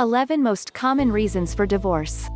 11 Most common reasons for divorce.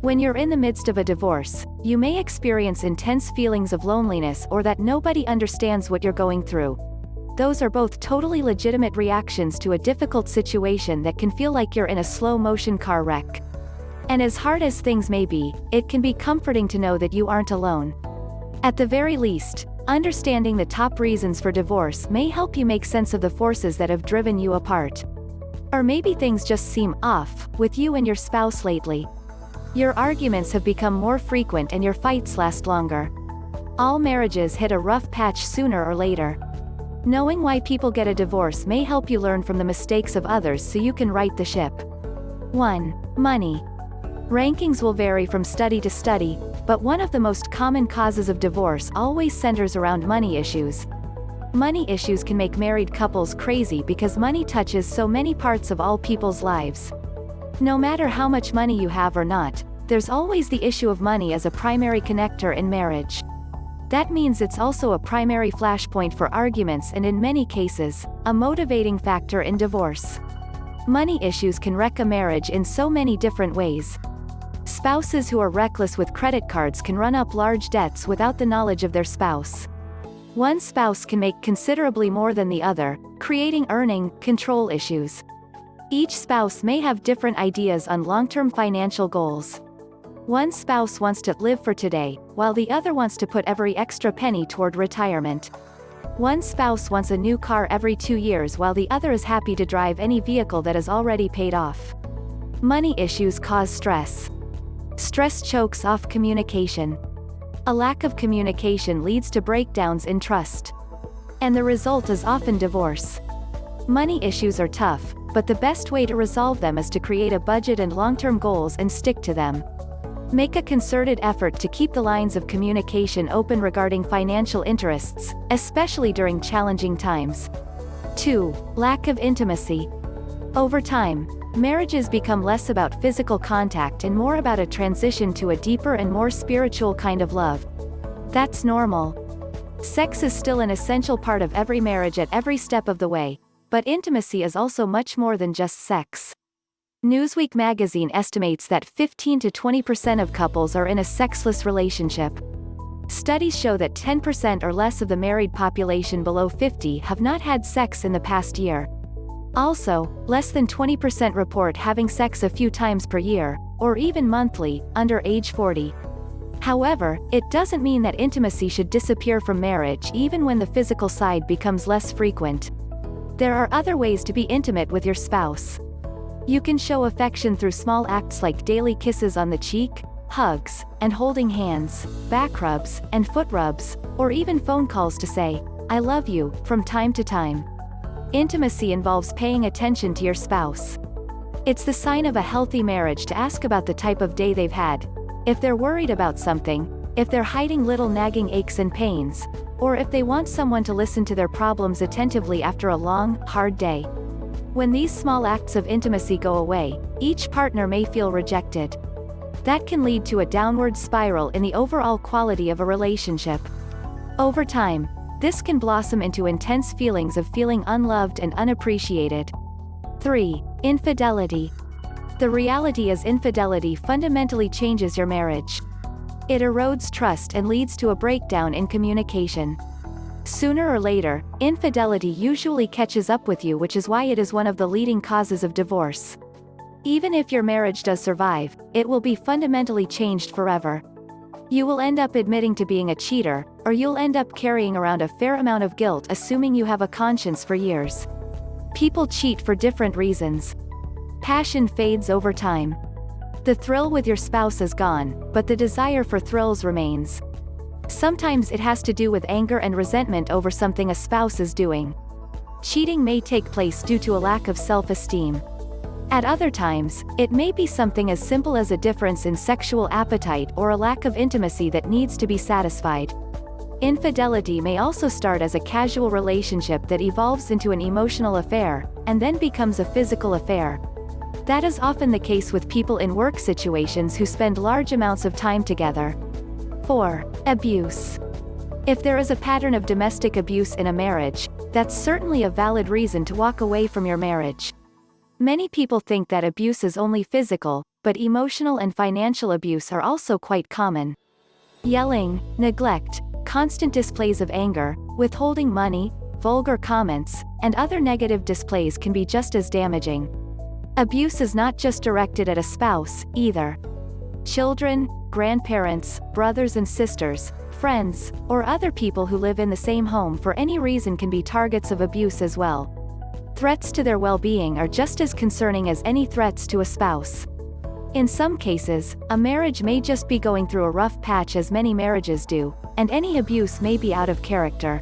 When you're in the midst of a divorce, you may experience intense feelings of loneliness or that nobody understands what you're going through. Those are both totally legitimate reactions to a difficult situation that can feel like you're in a slow-motion car wreck. And as hard as things may be, it can be comforting to know that you aren't alone. At the very least, understanding the top reasons for divorce may help you make sense of the forces that have driven you apart. Or maybe things just seem off with you and your spouse lately. Your arguments have become more frequent and your fights last longer. All marriages hit a rough patch sooner or later. Knowing why people get a divorce may help you learn from the mistakes of others so you can right the ship. 1. Money. Rankings will vary from study to study, but one of the most common causes of divorce always centers around money issues. Money issues can make married couples crazy because money touches so many parts of all people's lives. No matter how much money you have or not, there's always the issue of money as a primary connector in marriage. That means it's also a primary flashpoint for arguments and in many cases, a motivating factor in divorce. Money issues can wreck a marriage in so many different ways. Spouses who are reckless with credit cards can run up large debts without the knowledge of their spouse. One spouse can make considerably more than the other, creating earning control issues. Each spouse may have different ideas on long-term financial goals. One spouse wants to live for today, while the other wants to put every extra penny toward retirement. One spouse wants a new car every 2 years while the other is happy to drive any vehicle that is already paid off. Money issues cause stress. Stress chokes off communication. A lack of communication leads to breakdowns in trust. And the result is often divorce. Money issues are tough, but the best way to resolve them is to create a budget and long-term goals and stick to them. Make a concerted effort to keep the lines of communication open regarding financial interests, especially during challenging times. 2. Lack of intimacy. Over time, marriages become less about physical contact and more about a transition to a deeper and more spiritual kind of love. That's normal. Sex is still an essential part of every marriage at every step of the way, but intimacy is also much more than just sex. Newsweek magazine estimates that 15 to 20% of couples are in a sexless relationship. Studies show that 10% or less of the married population below 50 have not had sex in the past year. Also, less than 20% report having sex a few times per year, or even monthly, under age 40. However, it doesn't mean that intimacy should disappear from marriage even when the physical side becomes less frequent. There are other ways to be intimate with your spouse. You can show affection through small acts like daily kisses on the cheek, hugs, and holding hands, back rubs, and foot rubs, or even phone calls to say, "I love you," from time to time. Intimacy involves paying attention to your spouse. It's the sign of a healthy marriage to ask about the type of day they've had, if they're worried about something, if they're hiding little nagging aches and pains, or if they want someone to listen to their problems attentively after a long, hard day. When these small acts of intimacy go away, each partner may feel rejected. That can lead to a downward spiral in the overall quality of a relationship. Over time, this can blossom into intense feelings of feeling unloved and unappreciated. 3. Infidelity. The reality is infidelity fundamentally changes your marriage. It erodes trust and leads to a breakdown in communication. Sooner or later, infidelity usually catches up with you, which is why it is one of the leading causes of divorce. Even if your marriage does survive, it will be fundamentally changed forever. You will end up admitting to being a cheater, or you'll end up carrying around a fair amount of guilt assuming you have a conscience for years. People cheat for different reasons. Passion fades over time. The thrill with your spouse is gone, but the desire for thrills remains. Sometimes it has to do with anger and resentment over something a spouse is doing. Cheating may take place due to a lack of self-esteem. At other times, it may be something as simple as a difference in sexual appetite or a lack of intimacy that needs to be satisfied. Infidelity may also start as a casual relationship that evolves into an emotional affair, and then becomes a physical affair. That is often the case with people in work situations who spend large amounts of time together. 4. Abuse. If there is a pattern of domestic abuse in a marriage, that's certainly a valid reason to walk away from your marriage. Many people think that abuse is only physical, but emotional and financial abuse are also quite common. Yelling, neglect, constant displays of anger, withholding money, vulgar comments, and other negative displays can be just as damaging. Abuse is not just directed at a spouse, either. Children, grandparents, brothers and sisters, friends, or other people who live in the same home for any reason can be targets of abuse as well. Threats to their well-being are just as concerning as any threats to a spouse. In some cases, a marriage may just be going through a rough patch, as many marriages do, and any abuse may be out of character.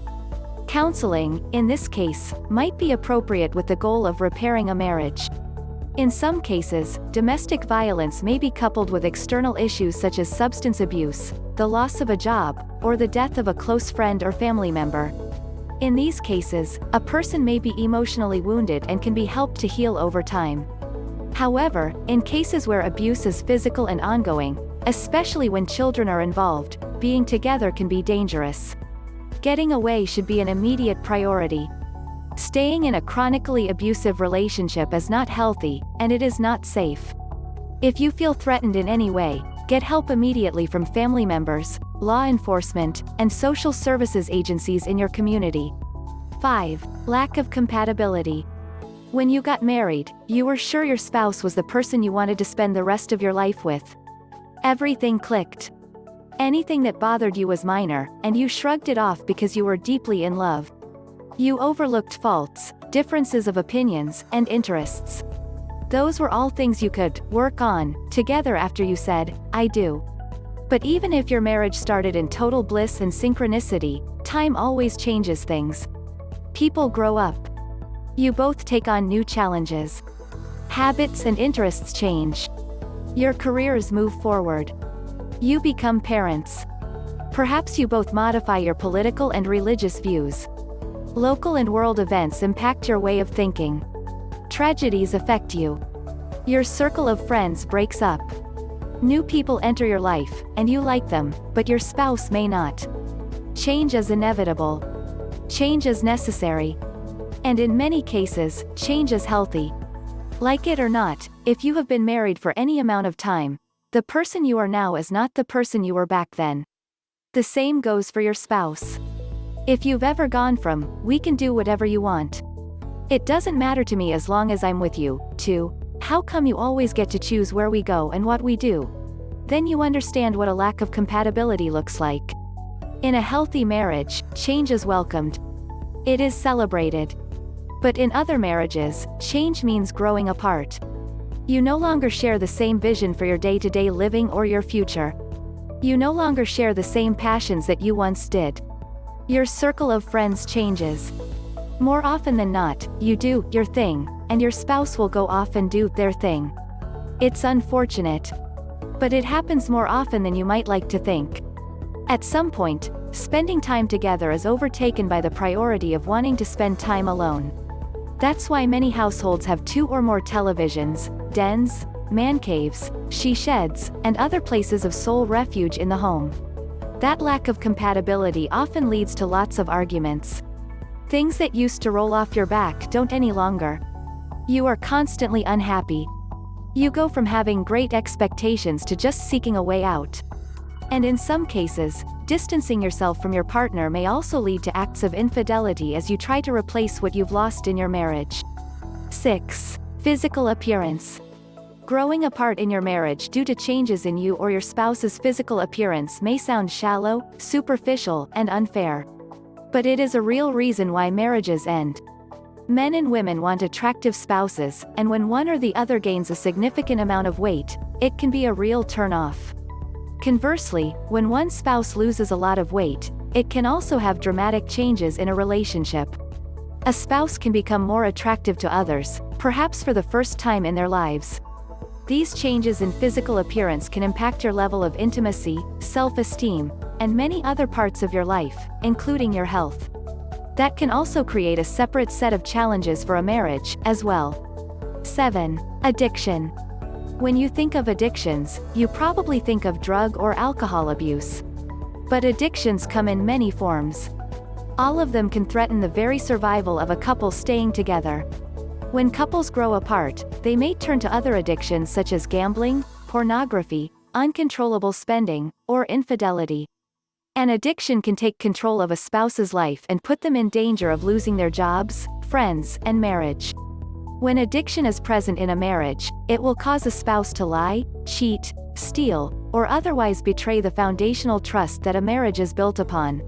Counseling, in this case, might be appropriate with the goal of repairing a marriage. In some cases, domestic violence may be coupled with external issues such as substance abuse, the loss of a job, or the death of a close friend or family member. In these cases, a person may be emotionally wounded and can be helped to heal over time. However, in cases where abuse is physical and ongoing, especially when children are involved, being together can be dangerous. Getting away should be an immediate priority. Staying in a chronically abusive relationship is not healthy, and it is not safe. If you feel threatened in any way, get help immediately from family members, law enforcement, and social services agencies in your community. 5. Lack of compatibility. When you got married, you were sure your spouse was the person you wanted to spend the rest of your life with. Everything clicked. Anything that bothered you was minor, and you shrugged it off because you were deeply in love. You overlooked faults, differences of opinions, and interests. Those were all things you could work on together after you said, "I do." But even if your marriage started in total bliss and synchronicity, time always changes things. People grow up. You both take on new challenges. Habits and interests change. Your careers move forward. You become parents. Perhaps you both modify your political and religious views. Local and world events impact your way of thinking. Tragedies affect you. Your circle of friends breaks up. New people enter your life, and you like them, but your spouse may not. Change is inevitable. Change is necessary. And in many cases, change is healthy. Like it or not, if you have been married for any amount of time, the person you are now is not the person you were back then. The same goes for your spouse. If you've ever gone from, "we can do whatever you want. It doesn't matter to me as long as I'm with you," to, "how come you always get to choose where we go and what we do?" then you understand what a lack of compatibility looks like. In a healthy marriage, change is welcomed. It is celebrated. But in other marriages, change means growing apart. You no longer share the same vision for your day-to-day living or your future. You no longer share the same passions that you once did. Your circle of friends changes. More often than not, you do your thing, and your spouse will go off and do their thing. It's unfortunate. But it happens more often than you might like to think. At some point, spending time together is overtaken by the priority of wanting to spend time alone. That's why many households have 2 or more televisions, dens, man caves, she sheds, and other places of sole refuge in the home. That lack of compatibility often leads to lots of arguments. Things that used to roll off your back don't any longer. You are constantly unhappy. You go from having great expectations to just seeking a way out. And in some cases, distancing yourself from your partner may also lead to acts of infidelity as you try to replace what you've lost in your marriage. 6. Physical appearance. Growing apart in your marriage due to changes in you or your spouse's physical appearance may sound shallow, superficial, and unfair. But it is a real reason why marriages end. Men and women want attractive spouses, and when one or the other gains a significant amount of weight, it can be a real turn-off. Conversely, when one spouse loses a lot of weight, it can also have dramatic changes in a relationship. A spouse can become more attractive to others, perhaps for the first time in their lives. These changes in physical appearance can impact your level of intimacy, self-esteem, and many other parts of your life, including your health. That can also create a separate set of challenges for a marriage, as well. 7. Addiction. When you think of addictions, you probably think of drug or alcohol abuse. But addictions come in many forms. All of them can threaten the very survival of a couple staying together. When couples grow apart, they may turn to other addictions such as gambling, pornography, uncontrollable spending, or infidelity. An addiction can take control of a spouse's life and put them in danger of losing their jobs, friends, and marriage. When addiction is present in a marriage, it will cause a spouse to lie, cheat, steal, or otherwise betray the foundational trust that a marriage is built upon.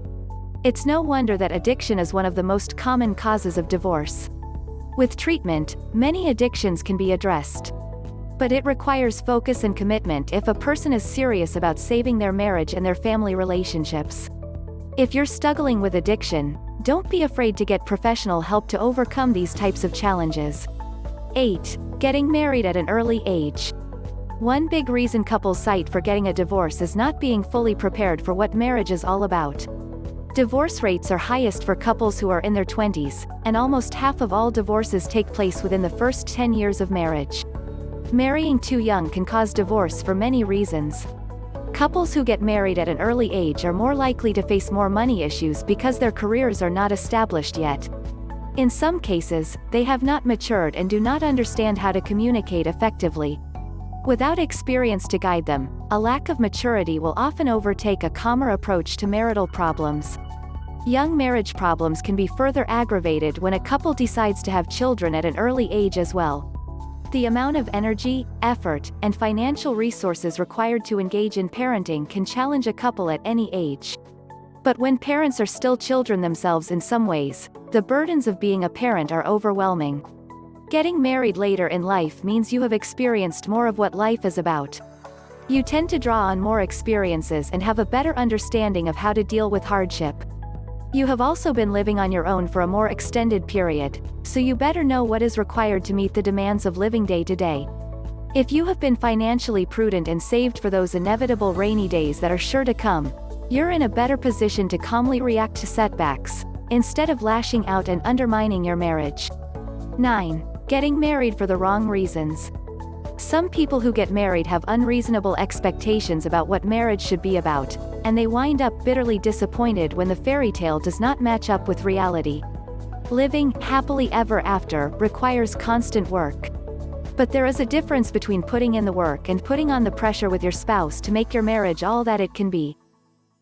It's no wonder that addiction is one of the most common causes of divorce. With treatment, many addictions can be addressed. But it requires focus and commitment if a person is serious about saving their marriage and their family relationships. If you're struggling with addiction, don't be afraid to get professional help to overcome these types of challenges. 8. Getting married at an early age. One big reason couples cite for getting a divorce is not being fully prepared for what marriage is all about. Divorce rates are highest for couples who are in their 20s, and almost half of all divorces take place within the first 10 years of marriage. Marrying too young can cause divorce for many reasons. Couples who get married at an early age are more likely to face more money issues because their careers are not established yet. In some cases, they have not matured and do not understand how to communicate effectively. Without experience to guide them, a lack of maturity will often overtake a calmer approach to marital problems. Young marriage problems can be further aggravated when a couple decides to have children at an early age as well. The amount of energy, effort, and financial resources required to engage in parenting can challenge a couple at any age. But when parents are still children themselves in some ways, the burdens of being a parent are overwhelming. Getting married later in life means you have experienced more of what life is about. You tend to draw on more experiences and have a better understanding of how to deal with hardship. You have also been living on your own for a more extended period, so you better know what is required to meet the demands of living day to day. If you have been financially prudent and saved for those inevitable rainy days that are sure to come, you're in a better position to calmly react to setbacks, instead of lashing out and undermining your marriage. 9. Getting married for the wrong reasons. Some people who get married have unreasonable expectations about what marriage should be about, and they wind up bitterly disappointed when the fairy tale does not match up with reality. Living happily ever after requires constant work. But there is a difference between putting in the work and putting on the pressure with your spouse to make your marriage all that it can be.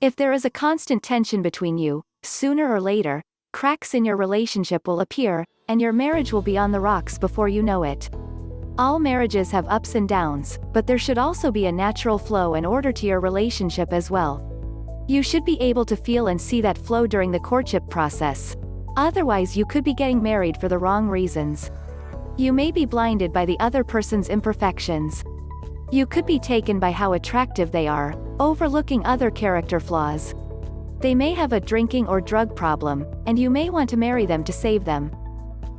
If there is a constant tension between you, sooner or later, cracks in your relationship will appear, and your marriage will be on the rocks before you know it. All marriages have ups and downs, but there should also be a natural flow and order to your relationship as well. You should be able to feel and see that flow during the courtship process. Otherwise, you could be getting married for the wrong reasons. You may be blinded by the other person's imperfections. You could be taken by how attractive they are, overlooking other character flaws. They may have a drinking or drug problem, and you may want to marry them to save them.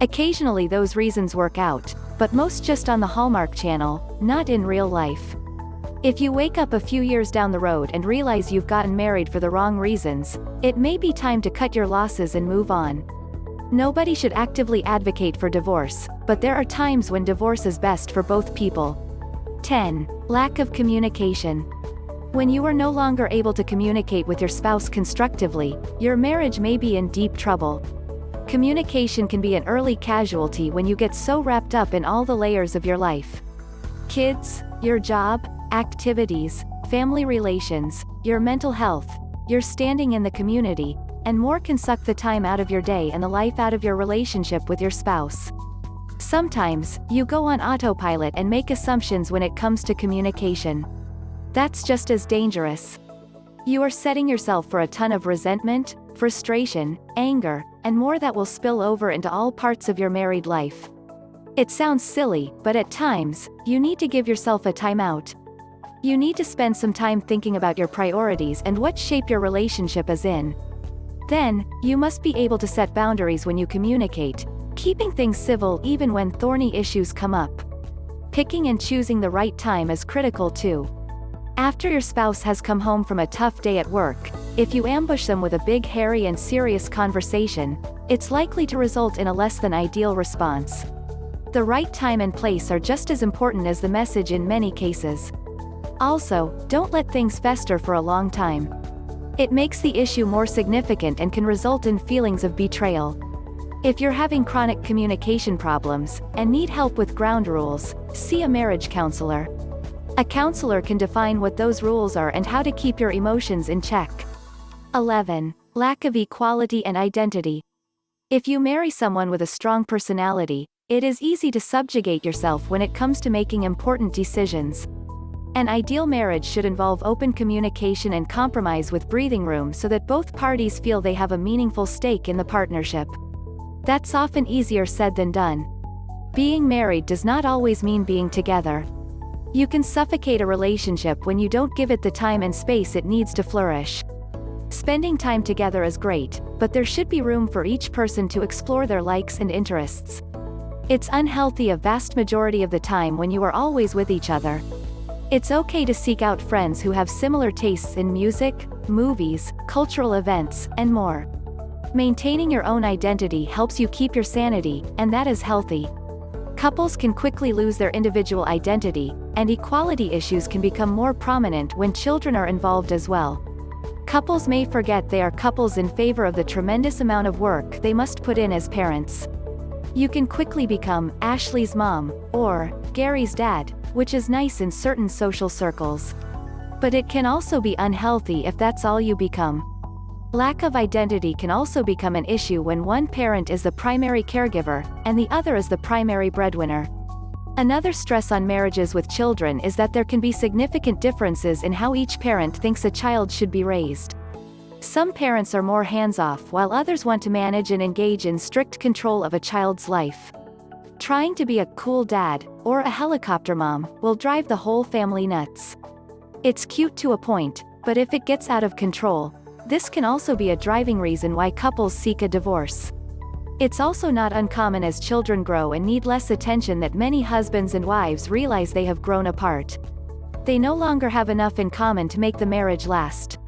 Occasionally those reasons work out, but most just on the Hallmark Channel, not in real life. If you wake up a few years down the road and realize you've gotten married for the wrong reasons, it may be time to cut your losses and move on. Nobody should actively advocate for divorce, but there are times when divorce is best for both people. 10. Lack of communication. When you are no longer able to communicate with your spouse constructively, your marriage may be in deep trouble. Communication can be an early casualty when you get so wrapped up in all the layers of your life. Kids, your job, activities, family relations, your mental health, your standing in the community, and more can suck the time out of your day and the life out of your relationship with your spouse. Sometimes, you go on autopilot and make assumptions when it comes to communication. That's just as dangerous. You are setting yourself for a ton of resentment, frustration, anger, and more that will spill over into all parts of your married life. It sounds silly, but at times, you need to give yourself a timeout. You need to spend some time thinking about your priorities and what shape your relationship is in. Then, you must be able to set boundaries when you communicate, keeping things civil even when thorny issues come up. Picking and choosing the right time is critical too. After your spouse has come home from a tough day at work, if you ambush them with a big, hairy and serious conversation, it's likely to result in a less than ideal response. The right time and place are just as important as the message in many cases. Also, don't let things fester for a long time. It makes the issue more significant and can result in feelings of betrayal. If you're having chronic communication problems and need help with ground rules, see a marriage counselor. A counselor can define what those rules are and how to keep your emotions in check. 11. Lack of equality and identity. If you marry someone with a strong personality, it is easy to subjugate yourself when it comes to making important decisions. An ideal marriage should involve open communication and compromise with breathing room so that both parties feel they have a meaningful stake in the partnership. That's often easier said than done. Being married does not always mean being together. You can suffocate a relationship when you don't give it the time and space it needs to flourish. Spending time together is great, but there should be room for each person to explore their likes and interests. It's unhealthy a vast majority of the time when you are always with each other. It's okay to seek out friends who have similar tastes in music, movies, cultural events, and more. Maintaining your own identity helps you keep your sanity, and that is healthy. Couples can quickly lose their individual identity, and equality issues can become more prominent when children are involved as well. Couples may forget they are couples in favor of the tremendous amount of work they must put in as parents. You can quickly become Ashley's mom, or Gary's dad, which is nice in certain social circles. But it can also be unhealthy if that's all you become. Lack of identity can also become an issue when one parent is the primary caregiver, and the other is the primary breadwinner. Another stress on marriages with children is that there can be significant differences in how each parent thinks a child should be raised. Some parents are more hands-off while others want to manage and engage in strict control of a child's life. Trying to be a cool dad, or a helicopter mom, will drive the whole family nuts. It's cute to a point, but if it gets out of control, this can also be a driving reason why couples seek a divorce. It's also not uncommon as children grow and need less attention that many husbands and wives realize they have grown apart. They no longer have enough in common to make the marriage last.